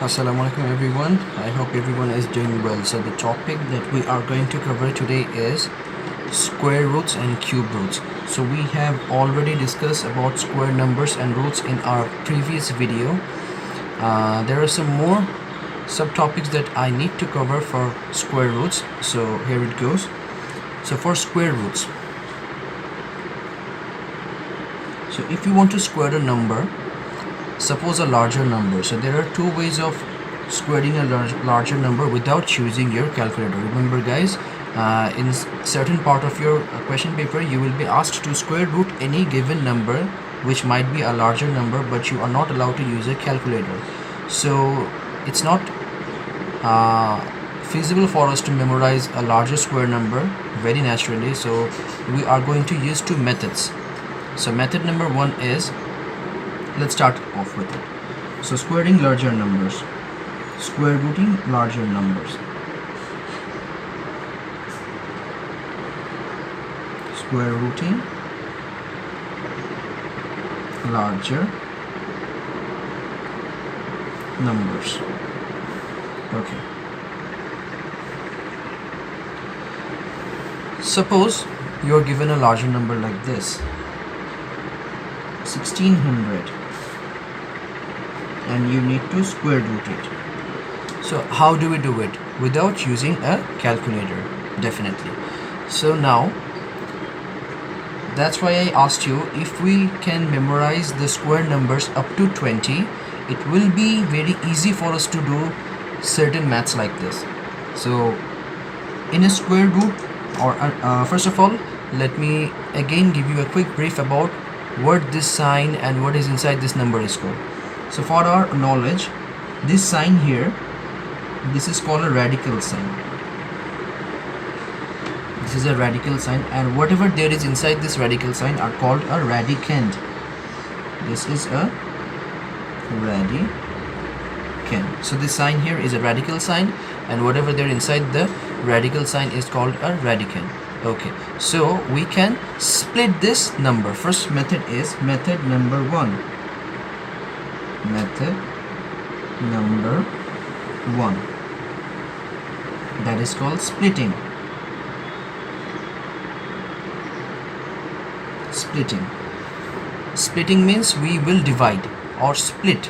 Assalamualaikum everyone. I hope everyone is doing well. So the topic that we are going to cover today is square roots and cube roots. So we have already discussed about square numbers and roots in our previous video. There are some more subtopics that I need to cover for square roots. So here it goes. So for square roots, so if you want to square a number, suppose a larger number, so there are two ways of squaring a larger number without choosing your calculator. Remember guys, in certain part of your question paper you will be asked to square root any given number which might be a larger number, but you are not allowed to use a calculator. So it's not feasible for us to memorize a larger square number very naturally, so we are going to use two methods. So method number one is, let's start off with it. So squaring larger numbers, square rooting larger numbers, square rooting larger numbers. Okay. Suppose you are given a larger number like this, 1600, and you need to square root it. So how do we do it? Without using a calculator, definitely. So now that's why I asked you, if we can memorize the square numbers up to 20, it will be very easy for us to do certain maths like this. So in a square root, or first of all, let me again give you a quick brief about what this sign and what is inside this number is called. So for our knowledge, this sign here, this is called a radical sign. This is a radical sign, and whatever there is inside this radical sign are called a radicand. This is a radicand. So this sign here is a radical sign, and whatever there inside the radical sign is called a radicand. Okay, so we can split this number. First method is method number one. Method number one, that is called splitting. Splitting means we will divide or split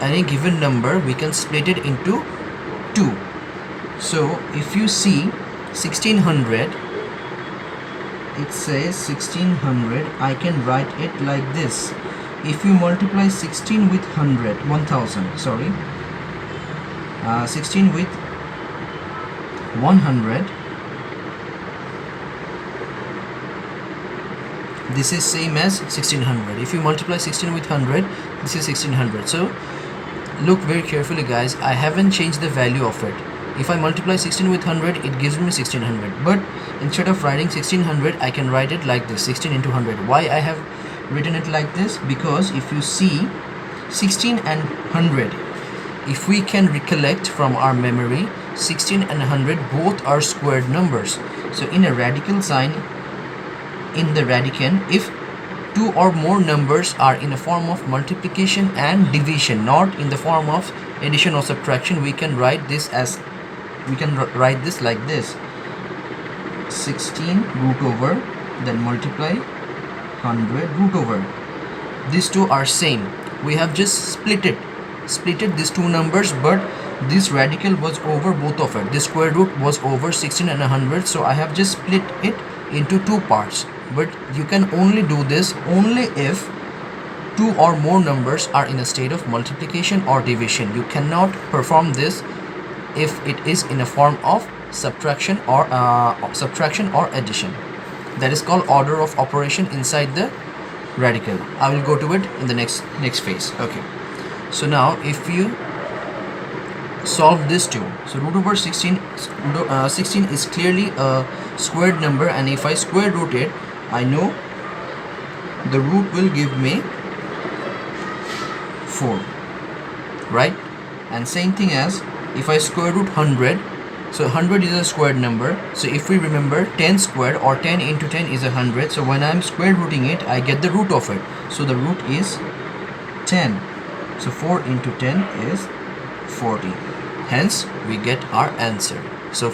any given number. We can split it into two. So if you see 1600, it says 1600, I can write it like this. If you multiply 16 with 1000, sorry, 16 with 100, this is same as 1600. If you multiply 16 with 100, this is 1600. So look very carefully guys, I haven't changed the value of it. If I multiply 16 with 100, it gives me 1600, but instead of writing 1600, I can write it like this, 16 into 100. Why I have written it like this? Because if you see 16 and 100, if we can recollect from our memory, 16 and 100 both are squared numbers. So in a radical sign, in the radicand, if two or more numbers are in a form of multiplication and division, not in the form of addition or subtraction, we can write this as, we can write this like this, 16 root over, then multiply 100 root over. These two are same. We have just split these two numbers, but this radical was over both of it. This square root was over 16 and 100, so I have just split it into two parts. But you can only do this only if two or more numbers are in a state of multiplication or division. You cannot perform this if it is in a form of subtraction or addition. That is called order of operation inside the radical. I will go to it in the next phase. Okay, so now if you solve this two, so root over 16 is clearly a squared number, and if I square root it, I know the root will give me 4, right? And same thing as if I square root 100, so 100 is a squared number. So if we remember, 10 squared or 10 into 10 is 100. So when I'm square rooting it, I get the root of it. So the root is 10. So 4 into 10 is 40. Hence we get our answer. So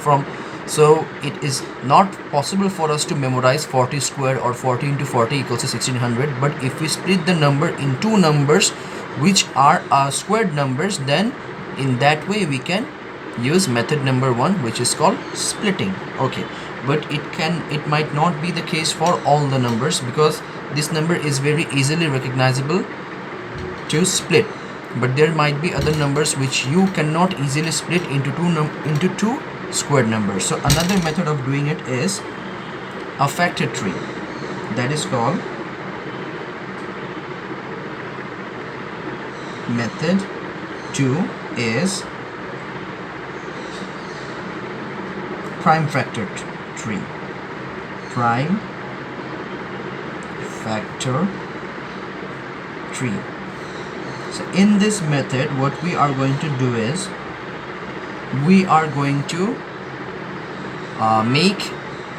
it is not possible for us to memorize 40 squared or 40 into 40 equals to 1600, but if we split the number in two numbers which are squared numbers, then in that way we can use method number 1, which is called splitting. Okay, but it might not be the case for all the numbers, because this number is very easily recognizable to split, but there might be other numbers which you cannot easily split into two squared numbers. So another method of doing it is a factor tree, that is called method 2 is prime factor tree. Prime factor tree. So in this method, what we are going to do is we are going to make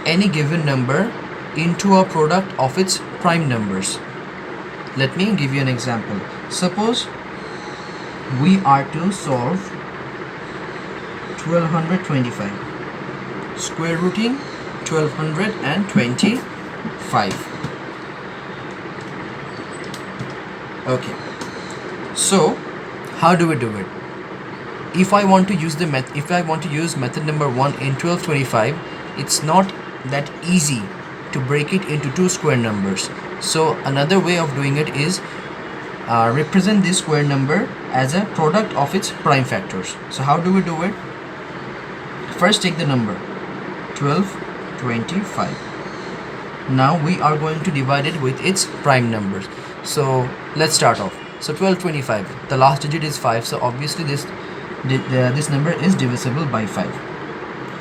any given number into a product of its prime numbers. Let me give you an example. Suppose we are to solve 1225, square rooting 1225. Okay, so how do we do it? If I want to use method number 1 in 1225, it's not that easy to break it into two square numbers. So another way of doing it is represent this square number as a product of its prime factors. So how do we do it? First take the number 1225. Now we are going to divide it with its prime numbers. So let's start off. So 1225, the last digit is 5, so obviously this number is divisible by 5.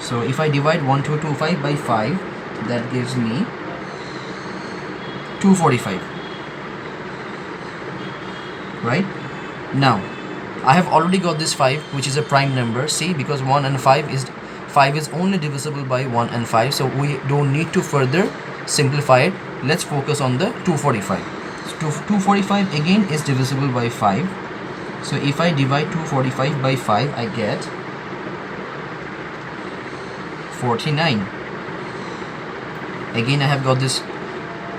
So if I divide 1225 by 5, that gives me 245. Right? Now I have already got this 5, which is a prime number. See, because 1 and 5 is only divisible by 1 and 5, so we don't need to further simplify it. Let's focus on the 245. So 245 again is divisible by 5. So if I divide 245 by 5, I get 49. Again I have got this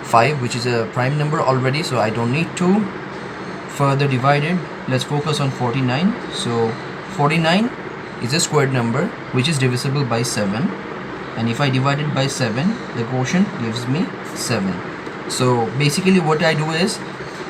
5, which is a prime number already, so I don't need to further divide it. Let's focus on 49. So 49 is a squared number which is divisible by 7, and if I divide it by 7, the quotient gives me 7. So basically what I do is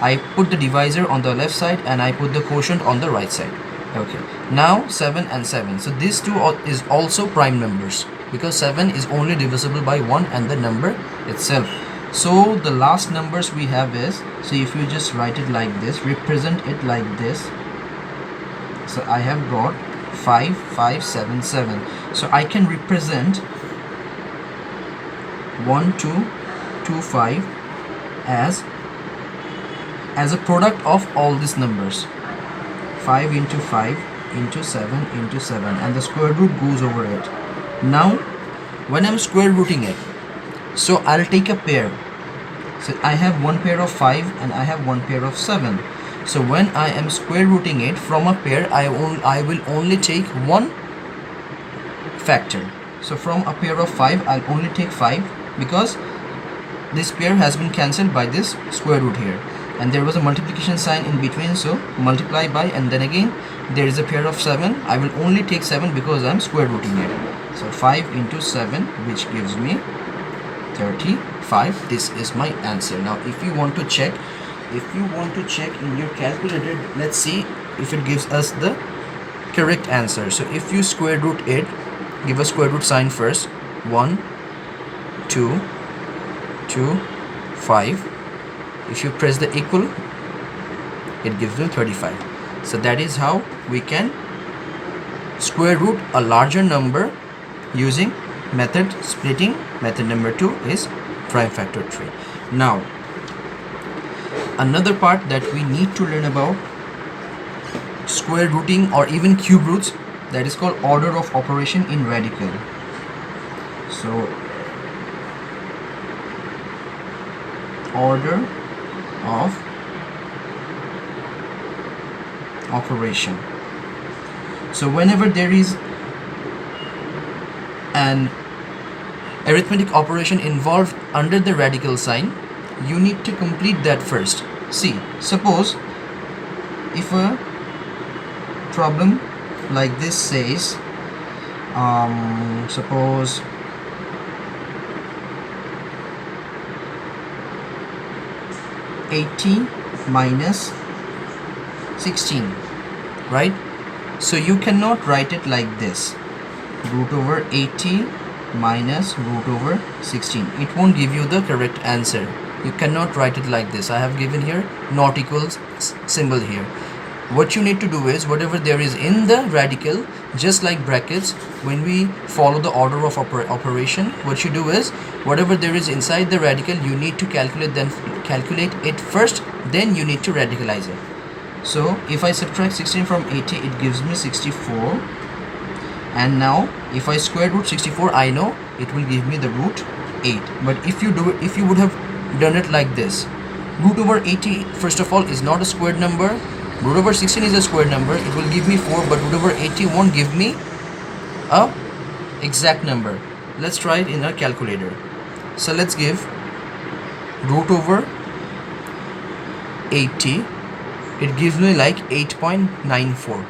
I put the divisor on the left side and I put the quotient on the right side. Okay, now 7 and 7, so these two is also prime numbers, because 7 is only divisible by 1 and the number itself. So the last numbers we have is, so if you just write it like this, represent it like this. So I have got 5, 5, 7, 7. So I can represent 1, 2, 2, 5 as a product of all these numbers. 5 into 5 into 7 into 7, and the square root goes over it. Now when I'm square rooting it, so I'll take a pair. So I have one pair of 5 and I have one pair of 7. So when I am square rooting it from a pair, I will only take one factor. So from a pair of 5, I'll only take 5, because this pair has been cancelled by this square root here, and there was a multiplication sign in between, so multiply by, and then again there is a pair of 7. I will only take 7 because I'm square rooting it. So 5 into 7, which gives me 35. This is my answer. Now if you want to check in your calculator, let's see if it gives us the correct answer. So if you square root it, give a square root sign first. 1, 2, 2, 5. If you press the equal, it gives you 35. So that is how we can square root a larger number using method splitting. Method number 2 is prime factor tree. Now another part that we need to learn about square rooting or even cube roots, that is called order of operation in radical. So order of operation. So whenever there is an arithmetic operation involved under the radical sign, you need to complete that first. See, suppose if a problem like this says, suppose $80 minus 16, right? So you cannot write it like this, root over 80 minus root over 16. It won't give you the correct answer. You cannot write it like this. I have given here not equals symbol here. What you need to do is, whatever there is in the radical, just like brackets, when we follow the order of operation, what you do is, whatever there is inside the radical, you need to calculate it first, then you need to radicalize it. So if I subtract 16 from 80, it gives me 64. And now if I square root 64, I know it will give me the root 8. But if you do it, if you would have done it like this, root over 80 first of all is not a squared number, root over 16 is a squared number, it will give me 4, but root over 80 won't give me a exact number. Let's try it in our calculator. So let's give root over 80, it gives me like 8.94.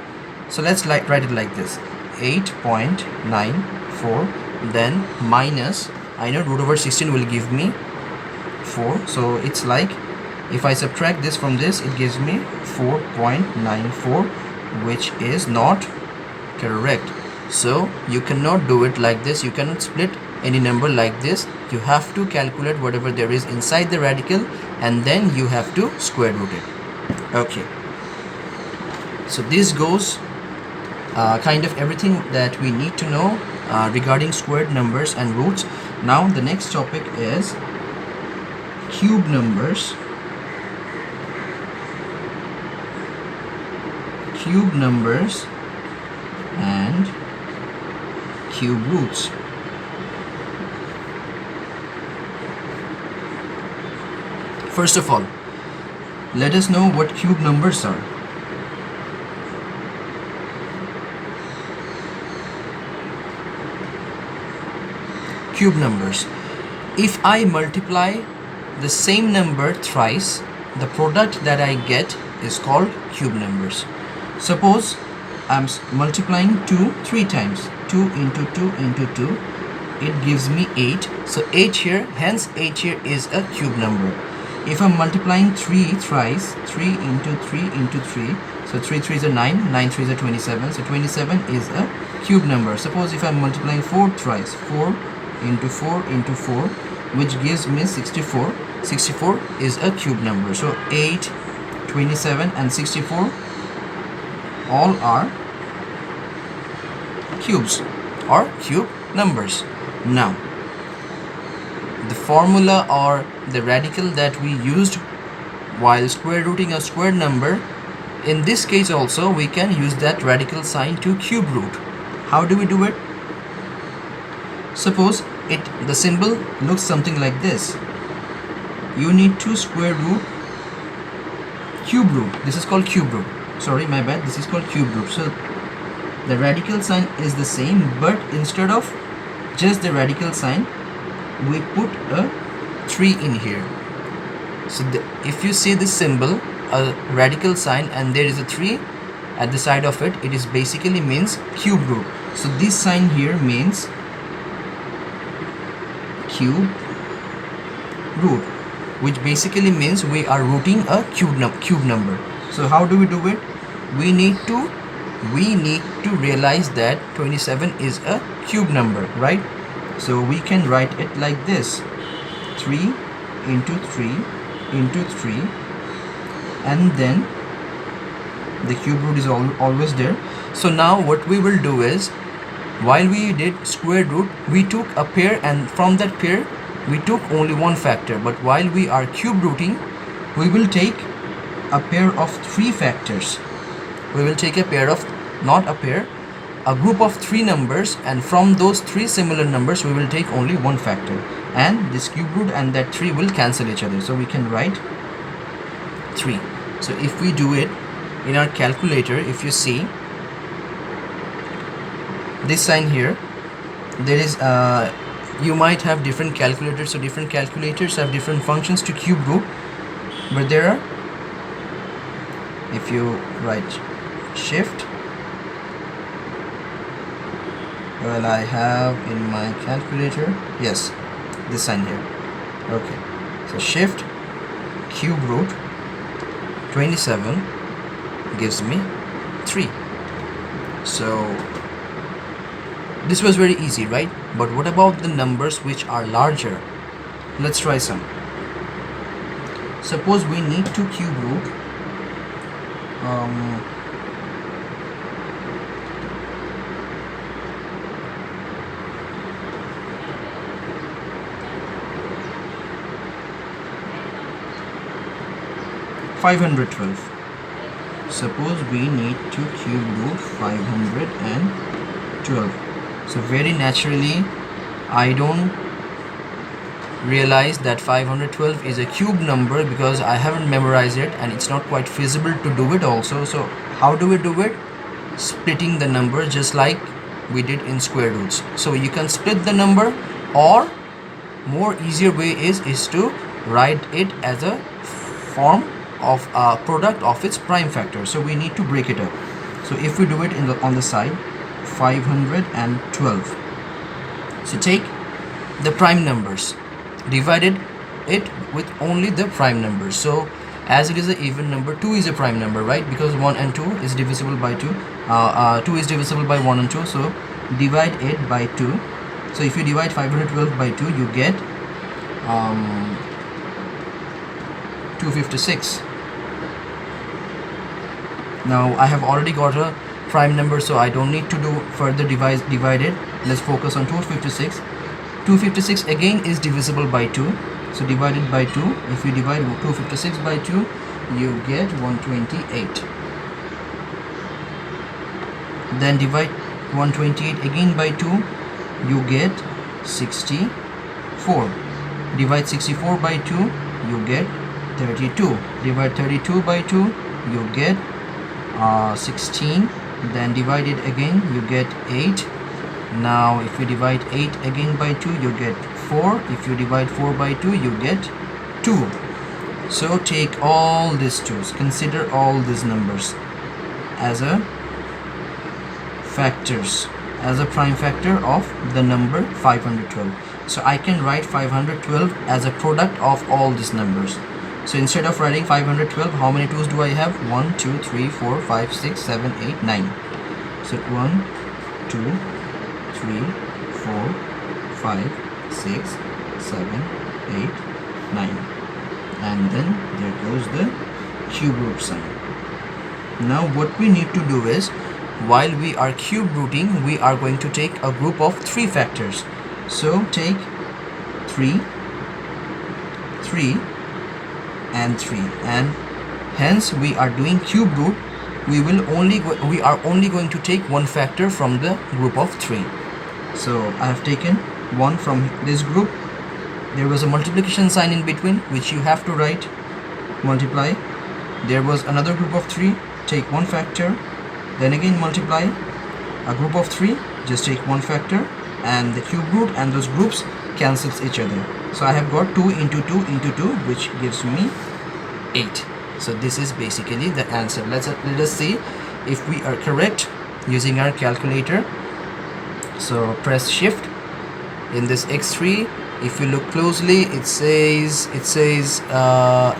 so let's write it like this, 8.94, then minus, I know root over 16 will give me 4, so it's like, if I subtract this from this, it gives me 4.94, which is not correct. So you cannot do it like this, you cannot split any number like this. You have to calculate whatever there is inside the radical, and then you have to square root it. Okay, so this goes kind of everything that we need to know regarding squared numbers and roots. Now the next topic is cube numbers. Cube numbers and cube roots. First of all, let us know what cube numbers are. Cube numbers. If I multiply the same number thrice, the product that I get is called cube numbers. Suppose I'm multiplying 2 3 times. 2 into 2 into 2, it gives me 8. So 8 here, hence 8 here is a cube number. If I'm multiplying 3 thrice, 3 into 3 into 3, so 3 3s are 9, 9 3s are 27, so 27 is a cube number. Suppose if I'm multiplying 4 thrice, 4 into 4 into 4, which gives me 64, 64 is a cube number. So 8, 27 and 64 all are cubes or cube numbers. Now the formula or the radical that we used while square rooting a square number, in this case also we can use that radical sign to cube root. How do we do it? Suppose the symbol looks something like this. You need to square root cube root. This is called cube root. Sorry, my bad. This is called cube root. So the radical sign is the same, but instead of just the radical sign, we put a 3 in here. So if you see this symbol, a radical sign, and there is a 3 at the side of it, it is basically means cube root. So this sign here means cube root, which basically means we are rooting a cube number. So how do we do it? We need to realize that 27 is a cube number, right? So we can write it like this, 3 into 3 into 3, and then the cube root is always there. So now what we will do is, while we did square root, we took a pair, and from that pair we took only one factor. But while we are cube rooting, we will take a pair of 3 factors. We will take a pair of, not a pair, a group of 3 numbers, and from those 3 similar numbers we will take only one factor, and this cube root and that 3 will cancel each other. So we can write 3. So if we do it in our calculator, if you see, this sign here, there is you might have different calculators, so different calculators have different functions to cube root, but there are, if you write shift, well, I have in my calculator, yes, this sign here. Okay, so shift cube root 27 gives me 3. So this was very easy, right? But what about the numbers which are larger? Let's try some. Suppose we need to cube root 512. Suppose we need to cube root 512. So very naturally, I don't realize that 512 is a cube number because I haven't memorized it, and it's not quite feasible to do it also. So how do we do it? Splitting the number, just like we did in square roots. So you can split the number, or more easier way is to write it as a form of a product of its prime factor. So we need to break it up. So if we do it on the side, 512. So take the prime numbers, divided it with only the prime numbers. So as it is an even number, 2 is a prime number, right? Because 1 and 2 is divisible by 2. 2 is divisible by 1 and 2. So divide it by 2. So if you divide 512 by 2, you get 256. Now I have already got a prime number, so I don't need to do further divide it. Let's focus on 256. 256 again is divisible by 2. So divided by 2. If you divide 256 by 2, you get 128. Then divide 128 again by 2, you get 64. Divide 64 by 2, you get 32. Divide 32 by 2, you get 16. Then divide it again, you get 8. Now if you divide 8 again by 2, you get 4. If you divide 4 by 2, you get 2. So take all these 2's, consider all these numbers as a factors, as a prime factor of the number 512. So I can write 512 as a product of all these numbers. So instead of writing 512, how many 2's do I have? 1, 2, 3, 4, 5, 6, 7, 8, 9. So 1, 2, 3, 4, 5, 6, 7, 8, 9. And then there goes the cube root sign. Now what we need to do is, while we are cube rooting, we are going to take a group of 3 factors. So take 3, 3, and 3, and hence we are doing cube root. We are only going to take one factor from the group of 3. So I have taken one from this group. There was a multiplication sign in between, which you have to write, multiply. There was another group of 3, take one factor, then again multiply. A group of 3, just take one factor, and the cube root and those groups cancels each other. So I have got 2 into 2 into 2, which gives me 8. So this is basically the answer. Let us see if we are correct using our calculator. So press shift in this x3. If you look closely, it says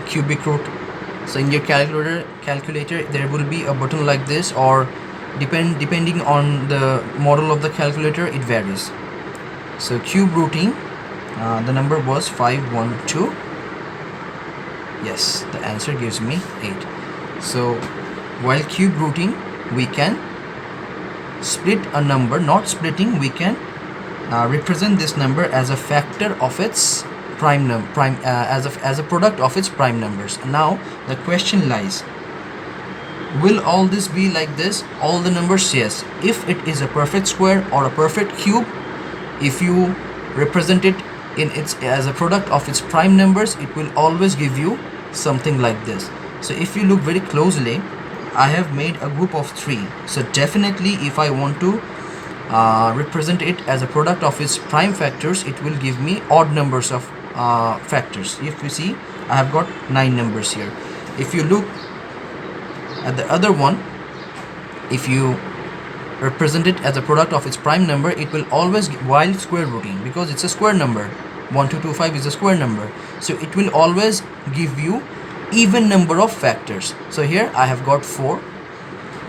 cubic root. So in your calculator there will be a button like this, or depending on the model of the calculator, it varies. So cube rooting, the number was 512. Yes, the answer gives me 8. So while cube rooting, we can split a number. Not splitting, we can represent this number as a factor of its as a product of its prime numbers. Now the question lies, will all this be like this, all the numbers? Yes. If it is a perfect square or a perfect cube, if you represent it as a product of its prime numbers, it will always give you something like this. So if you look very closely, I have made a group of 3. So definitely if I want to represent it as a product of its prime factors, it will give me odd numbers of factors. If you see, I have got 9 numbers here. If you look at the other one, if you represent it as a product of its prime number, it will always, while square rooting, because it's a square number, 1225 is a square number, so it will always give you even number of factors. So here I have got 4.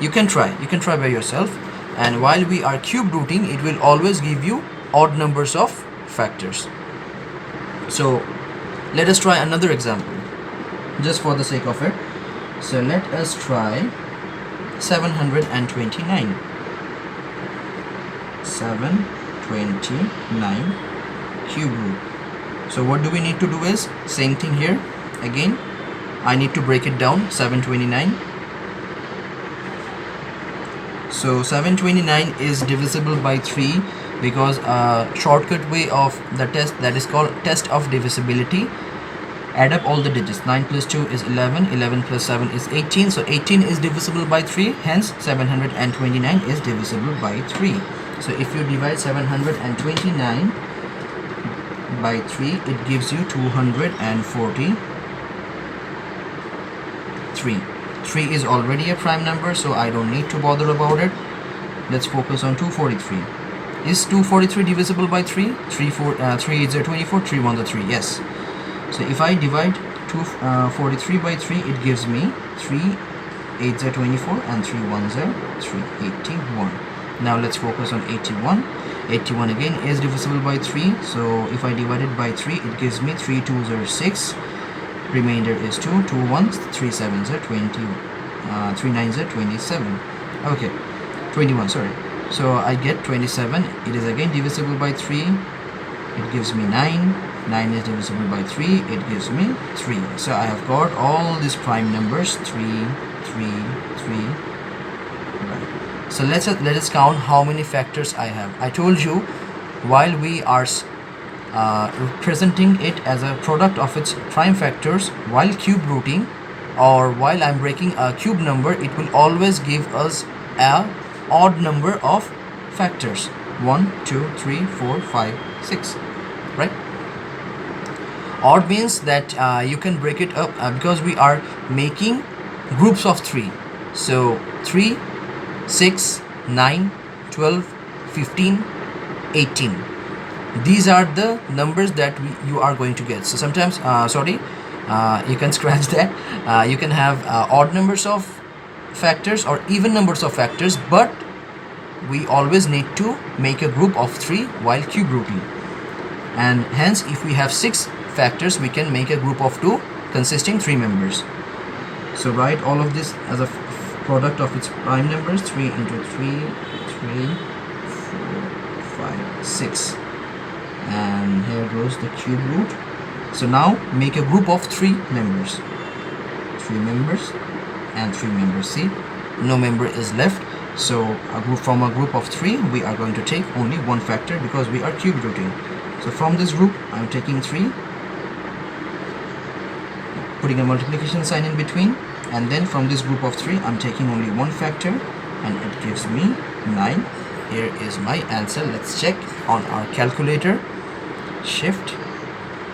You can try by yourself, and while we are cube rooting, it will always give you odd numbers of factors. So let us try another example just for the sake of it. So let us try 729. 729 cube root. So what do we need to do is same thing here. Again, I need to break it down. 729. So 729 is divisible by 3 because a shortcut way of the test, that is called test of divisibility. Add up all the digits. 9 plus 2 is 11. 11 plus 7 is 18. So 18 is divisible by 3. Hence 729 is divisible by 3. So if you divide 729 by 3, it gives you 243. 3 is already a prime number, so I don't need to bother about it. Let's focus on 243. Is 243 divisible by 3? 3 is 24, 3 1 is 3. Yes. So if I divide 243 by 3, it gives me 3 8s are 24 and 3 1s are 381. Now let's focus on 81. 81 again is divisible by 3. So if I divide it by 3, it gives me 3 2s are 6. Remainder is 2. 2 1s, 3 7s are 20. 3 9s are 27. Okay, 21. Sorry. So I get 27. It is again divisible by 3. It gives me 9. 9 is divisible by 3. It gives me 3. So I have got all these prime numbers 3, 3, 3. Right. So let us count how many factors I have. I told you, while we are representing it as a product of its prime factors, while cube rooting or while I'm breaking a cube number, it will always give us a odd number of factors. 1, 2, 3, 4, 5, 6. Right? Odd means that you can break it up because we are making groups of 3. So 3, 6, 9, 12, 15, 18. These are the numbers that you are going to get. So sometimes, you can scratch that. You can have odd numbers of factors or even numbers of factors, but we always need to make a group of 3 while cube rooting. And hence, if we have 6 factors, we can make a group of 2 consisting 3 members. So write all of this as a product of its prime numbers. 3 into 3, 3, 4, 5, 6. And here goes the cube root. So now make a group of 3 members. 3 members and 3 members. See, no member is left. So from a group of 3, we are going to take only one factor because we are cube rooting. So from this group, I'm taking 3, putting a multiplication sign in between, and then from this group of 3, I'm taking only one factor, and it gives me 9. Here is my answer. Let's check on our calculator. Shift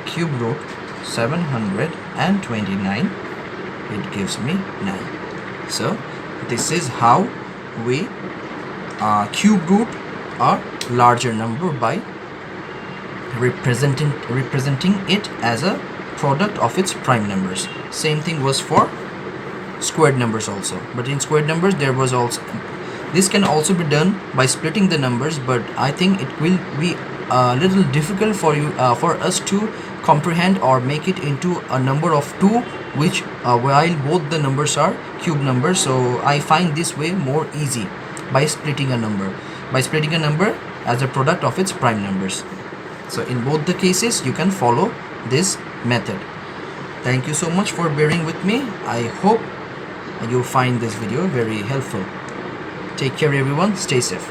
cube root 729. It gives me 9. So this is how we cube root a larger number by representing it as a product of its prime numbers. Same thing was for squared numbers also, but in squared numbers there was also, this can also be done by splitting the numbers, but I think it will be a little difficult for you for us to comprehend or make it into a number of 2, which while both the numbers are cube numbers. So I find this way more easy, by splitting a number as a product of its prime numbers. So in both the cases, you can follow this method. Thank you so much for bearing with me. I hope you'll find this video very helpful. Take care everyone, stay safe.